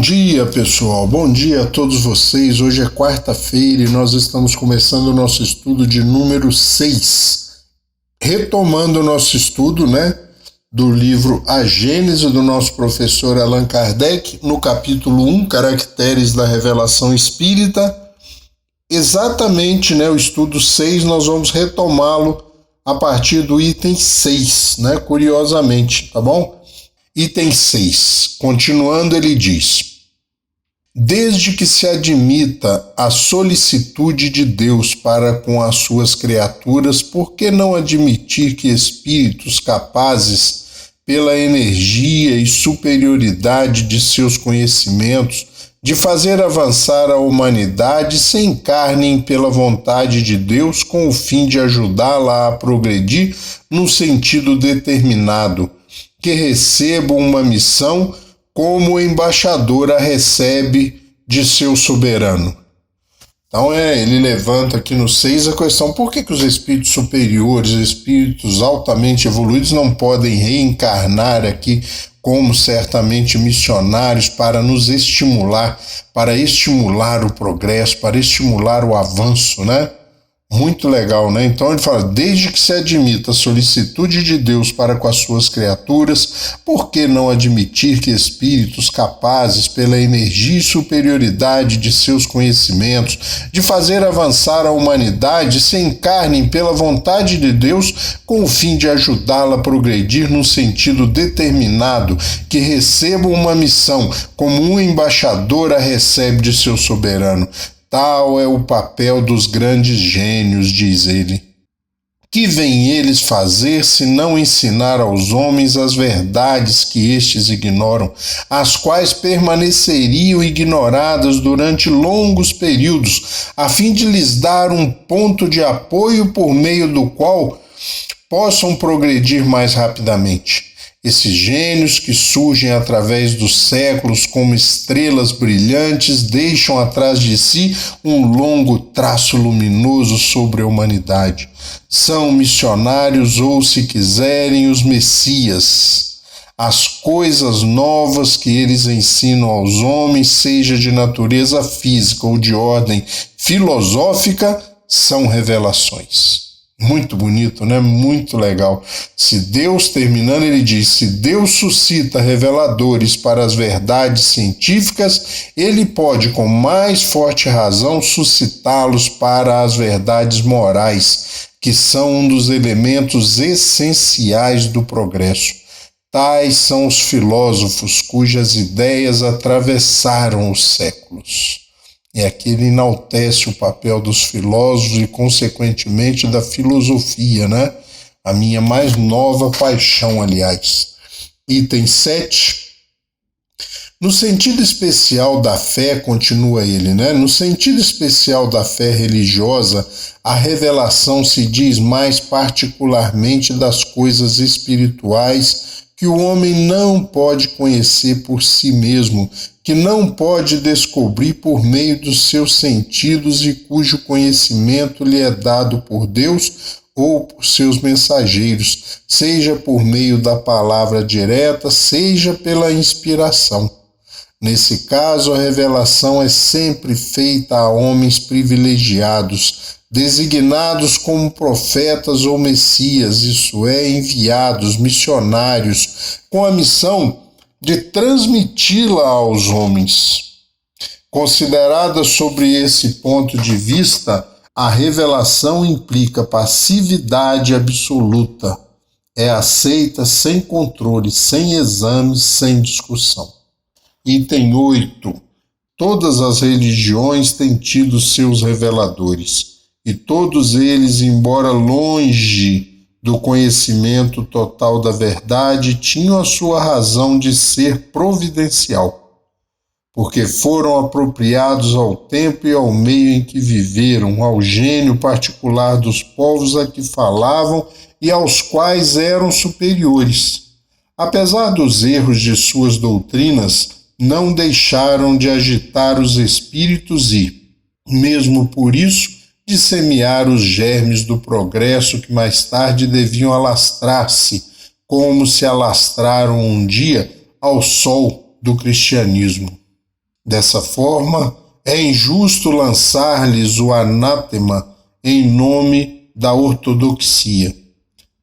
dia, pessoal. Bom dia a todos vocês. Hoje é quarta-feira e nós estamos começando o nosso estudo de número 6. Retomando o nosso estudo, do livro A Gênese, do nosso professor Allan Kardec, no capítulo 1, Caracteres da Revelação Espírita. Exatamente, o estudo 6, nós vamos retomá-lo a partir do item 6, curiosamente, tá bom? Item 6. Continuando, ele diz: desde que se admita a solicitude de Deus para com as suas criaturas, por que não admitir que espíritos capazes, pela energia e superioridade de seus conhecimentos, de fazer avançar a humanidade, se encarnem pela vontade de Deus com o fim de ajudá-la a progredir num sentido determinado, que recebam uma missão como o embaixador a recebe de seu soberano? Então ele levanta aqui no 6 a questão: por que os espíritos superiores, espíritos altamente evoluídos, não podem reencarnar aqui como certamente missionários para nos estimular, para estimular o progresso, para estimular o avanço, Muito legal, Então ele fala: desde que se admita a solicitude de Deus para com as suas criaturas, por que não admitir que espíritos capazes, pela energia e superioridade de seus conhecimentos, de fazer avançar a humanidade, se encarnem pela vontade de Deus com o fim de ajudá-la a progredir num sentido determinado, que recebam uma missão como um embaixador a recebe de seu soberano? Tal é o papel dos grandes gênios, diz ele. Que vêm eles fazer se não ensinar aos homens as verdades que estes ignoram, as quais permaneceriam ignoradas durante longos períodos, a fim de lhes dar um ponto de apoio por meio do qual possam progredir mais rapidamente? Esses gênios que surgem através dos séculos como estrelas brilhantes deixam atrás de si um longo traço luminoso sobre a humanidade. São missionários ou, se quiserem, os messias. As coisas novas que eles ensinam aos homens, seja de natureza física ou de ordem filosófica, são revelações. Muito bonito, Muito legal. Se Deus, terminando, ele diz: se Deus suscita reveladores para as verdades científicas, ele pode, com mais forte razão, suscitá-los para as verdades morais, que são um dos elementos essenciais do progresso. Tais são os filósofos cujas ideias atravessaram os séculos. E aqui ele enaltece o papel dos filósofos e, consequentemente, da filosofia, A minha mais nova paixão, aliás. Item 7. No sentido especial da fé, continua ele, No sentido especial da fé religiosa, a revelação se diz mais particularmente das coisas espirituais que o homem não pode conhecer por si mesmo, que não pode descobrir por meio dos seus sentidos e cujo conhecimento lhe é dado por Deus ou por seus mensageiros, seja por meio da palavra direta, seja pela inspiração. Nesse caso, a revelação é sempre feita a homens privilegiados, designados como profetas ou messias, isso é, enviados, missionários, com a missão de transmiti-la aos homens. Considerada sobre esse ponto de vista, a revelação implica passividade absoluta. É aceita sem controle, sem exame, sem discussão. Item 8. Todas as religiões têm tido seus reveladores, e todos eles, embora longe do conhecimento total da verdade, tinham a sua razão de ser providencial, porque foram apropriados ao tempo e ao meio em que viveram, ao gênio particular dos povos a que falavam e aos quais eram superiores. Apesar dos erros de suas doutrinas, não deixaram de agitar os espíritos e, mesmo por isso, de semear os germes do progresso que mais tarde deviam alastrar-se, como se alastraram um dia ao sol do cristianismo. Dessa forma, é injusto lançar-lhes o anátema em nome da ortodoxia.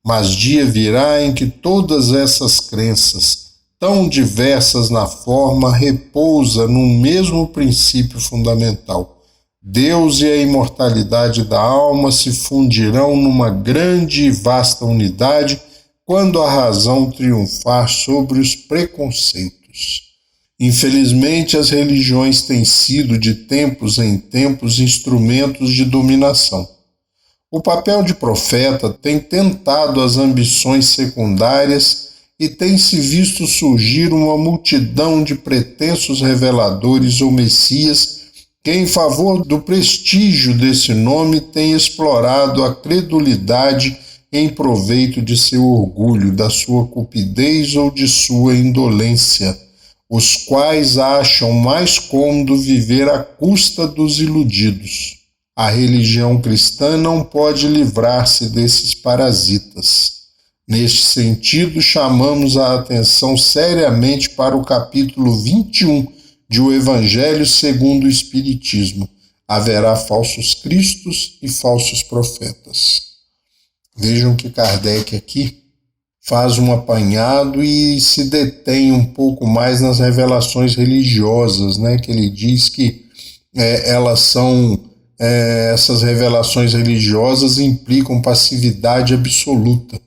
Mas dia virá em que todas essas crenças, tão diversas na forma, repousam no mesmo princípio fundamental. Deus e a imortalidade da alma se fundirão numa grande e vasta unidade quando a razão triunfar sobre os preconceitos. Infelizmente, as religiões têm sido, de tempos em tempos, instrumentos de dominação. O papel de profeta tem tentado as ambições secundárias e tem-se visto surgir uma multidão de pretensos reveladores ou messias que, em favor do prestígio desse nome, têm explorado a credulidade em proveito de seu orgulho, da sua cupidez ou de sua indolência, os quais acham mais cômodo viver à custa dos iludidos. A religião cristã não pode livrar-se desses parasitas. Neste sentido, chamamos a atenção seriamente para o capítulo 21 de O Evangelho segundo o Espiritismo. Haverá falsos cristos e falsos profetas. Vejam que Kardec aqui faz um apanhado e se detém um pouco mais nas revelações religiosas, né? Que ele diz que essas revelações religiosas implicam passividade absoluta,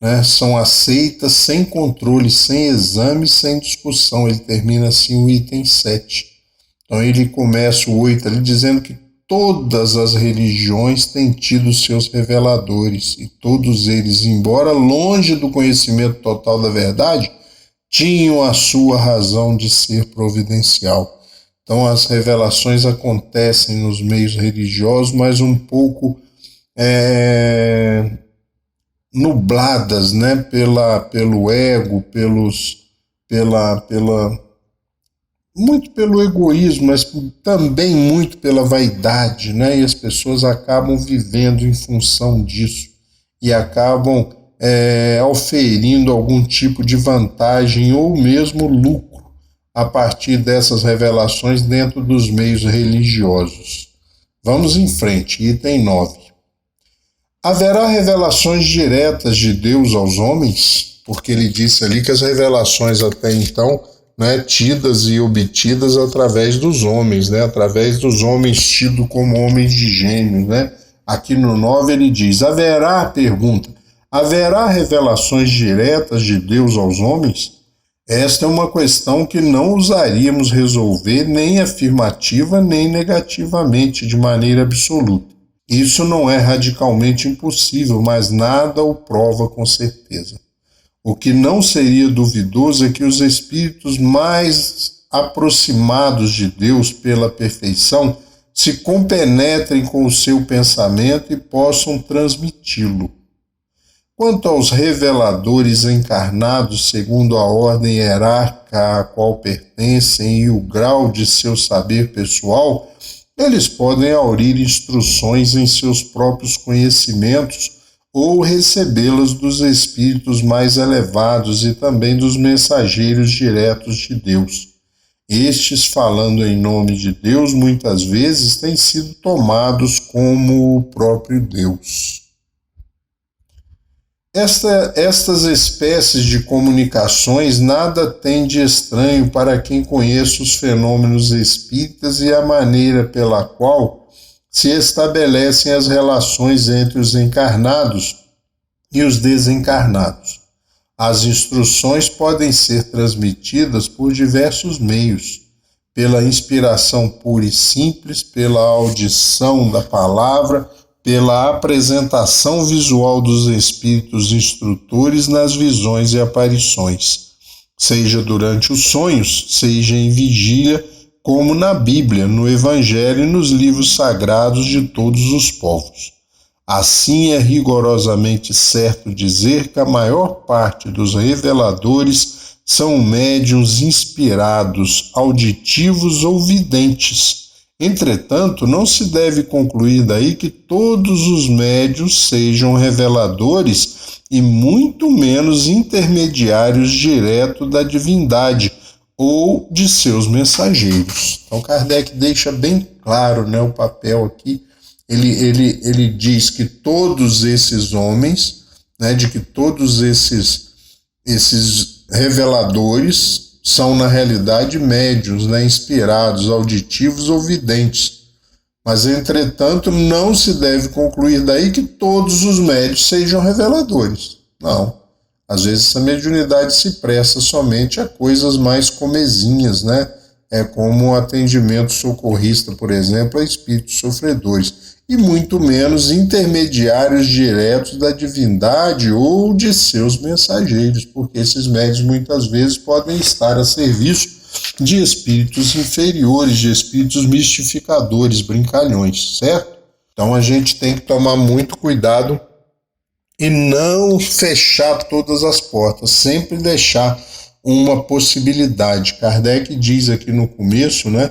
né? São aceitas sem controle, sem exame, sem discussão. Ele termina assim o item 7. Então ele começa o 8 ali dizendo que todas as religiões têm tido seus reveladores, e todos eles, embora longe do conhecimento total da verdade, tinham a sua razão de ser providencial. Então as revelações acontecem nos meios religiosos, mas um pouco nubladas, né, pelo ego, muito pelo egoísmo, mas também muito pela vaidade, né? E as pessoas acabam vivendo em função disso e acabam auferindo algum tipo de vantagem ou mesmo lucro a partir dessas revelações dentro dos meios religiosos. Vamos em frente, item 9. Haverá revelações diretas de Deus aos homens? Porque ele disse ali que as revelações até então, né, tidas e obtidas através dos homens, né, através dos homens tidos como homens de gênio, né? Aqui no 9 ele diz, haverá revelações diretas de Deus aos homens? Esta é uma questão que não ousaríamos resolver nem afirmativa nem negativamente, de maneira absoluta. Isso não é radicalmente impossível, mas nada o prova com certeza. O que não seria duvidoso é que os espíritos mais aproximados de Deus pela perfeição se compenetrem com o seu pensamento e possam transmiti-lo. Quanto aos reveladores encarnados segundo a ordem hierárquica a qual pertencem e o grau de seu saber pessoal, eles podem aurir instruções em seus próprios conhecimentos ou recebê-las dos espíritos mais elevados e também dos mensageiros diretos de Deus. Estes, falando em nome de Deus, muitas vezes têm sido tomados como o próprio Deus. Estas espécies de comunicações nada têm de estranho para quem conhece os fenômenos espíritas e a maneira pela qual se estabelecem as relações entre os encarnados e os desencarnados. As instruções podem ser transmitidas por diversos meios, pela inspiração pura e simples, pela audição da palavra, pela apresentação visual dos espíritos instrutores nas visões e aparições, seja durante os sonhos, seja em vigília, como na Bíblia, no Evangelho e nos livros sagrados de todos os povos. Assim é rigorosamente certo dizer que a maior parte dos reveladores são médiuns inspirados, auditivos ou videntes. Entretanto, não se deve concluir daí que todos os médiuns sejam reveladores e muito menos intermediários direto da divindade, ou de seus mensageiros. Então Kardec deixa bem claro, né, o papel aqui. Ele diz que todos esses homens, né, de que todos esses reveladores são na realidade médiuns, né, inspirados, auditivos ou videntes. Mas, entretanto, não se deve concluir daí que todos os médiuns sejam reveladores. Não. Às vezes essa mediunidade se presta somente a coisas mais comezinhas, né? É como o atendimento socorrista, por exemplo, a espíritos sofredores. E muito menos intermediários diretos da divindade ou de seus mensageiros, porque esses médiuns muitas vezes podem estar a serviço de espíritos inferiores, de espíritos mistificadores, brincalhões, certo? Então a gente tem que tomar muito cuidado e não fechar todas as portas, sempre deixar uma possibilidade. Kardec diz aqui no começo, né,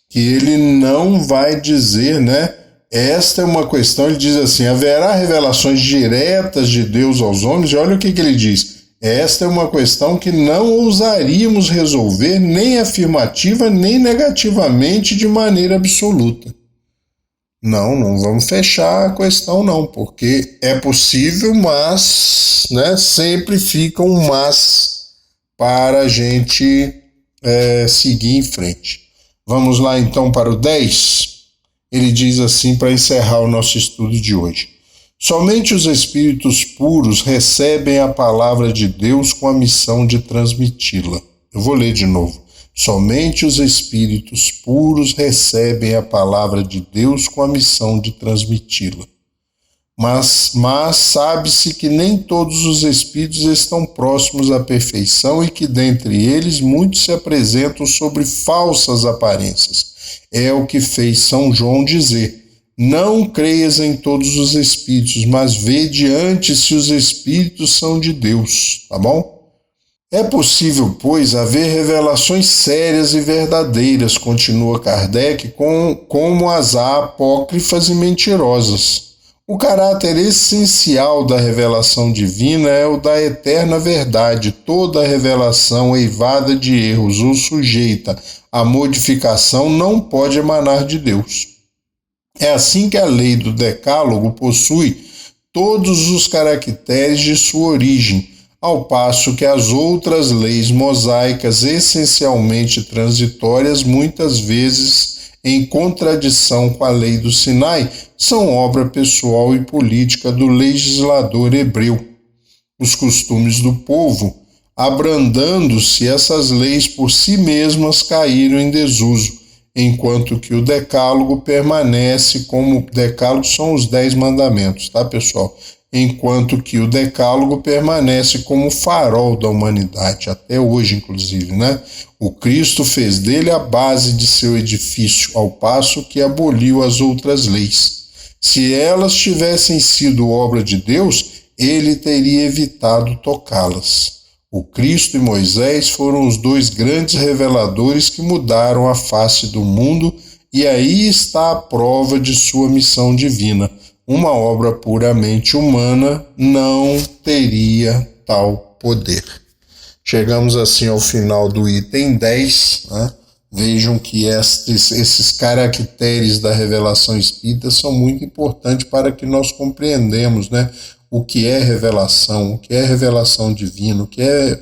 que ele não vai dizer, né, esta é uma questão, ele diz assim, haverá revelações diretas de Deus aos homens, e olha o que ele diz, esta é uma questão que não ousaríamos resolver nem afirmativa nem negativamente de maneira absoluta. Não vamos fechar a questão não, porque é possível, mas, né, sempre fica um mas para a gente seguir em frente. Vamos lá então para o 10. Ele diz assim para encerrar o nosso estudo de hoje. Somente os espíritos puros recebem a palavra de Deus com a missão de transmiti-la. Eu vou ler de novo. Somente os espíritos puros recebem a palavra de Deus com a missão de transmiti-la. Mas sabe-se que nem todos os espíritos estão próximos à perfeição e que dentre eles muitos se apresentam sobre falsas aparências. É o que fez São João dizer, não creias em todos os espíritos, mas vede antes se os espíritos são de Deus, tá bom? É possível, pois, haver revelações sérias e verdadeiras, continua Kardec, como as há apócrifas e mentirosas. O caráter essencial da revelação divina é o da eterna verdade. Toda revelação eivada de erros ou sujeita à modificação não pode emanar de Deus. É assim que a lei do Decálogo possui todos os caracteres de sua origem, ao passo que as outras leis mosaicas, essencialmente transitórias, muitas vezes em contradição com a lei do Sinai, são obra pessoal e política do legislador hebreu. Os costumes do povo, abrandando-se essas leis por si mesmas, caíram em desuso, enquanto que o Decálogo permanece como... Decálogo são os 10 mandamentos, tá, pessoal? Enquanto que o Decálogo permanece como farol da humanidade, até hoje, inclusive, né? O Cristo fez dele a base de seu edifício, ao passo que aboliu as outras leis. Se elas tivessem sido obra de Deus, ele teria evitado tocá-las. O Cristo e Moisés foram os 2 grandes reveladores que mudaram a face do mundo, e aí está a prova de sua missão divina. Uma obra puramente humana não teria tal poder. Chegamos assim ao final do item 10, né? Vejam que esses caracteres da revelação espírita são muito importantes para que nós compreendamos, né, o que é revelação divina, o que é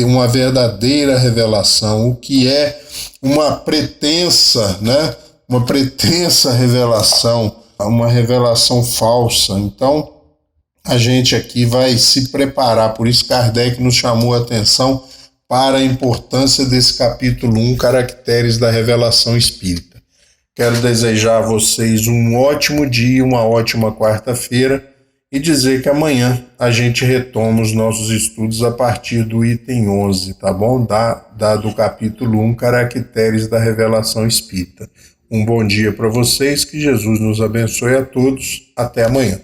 uma verdadeira revelação, o que é uma pretensa, né, uma pretensa revelação, uma revelação falsa. Então, a gente aqui vai se preparar, por isso Kardec nos chamou a atenção para a importância desse capítulo 1, Caracteres da Revelação Espírita. Quero desejar a vocês um ótimo dia, uma ótima quarta-feira e dizer que amanhã a gente retoma os nossos estudos a partir do item 11, tá bom? Do capítulo 1, Caracteres da Revelação Espírita. Um bom dia para vocês, que Jesus nos abençoe a todos. Até amanhã.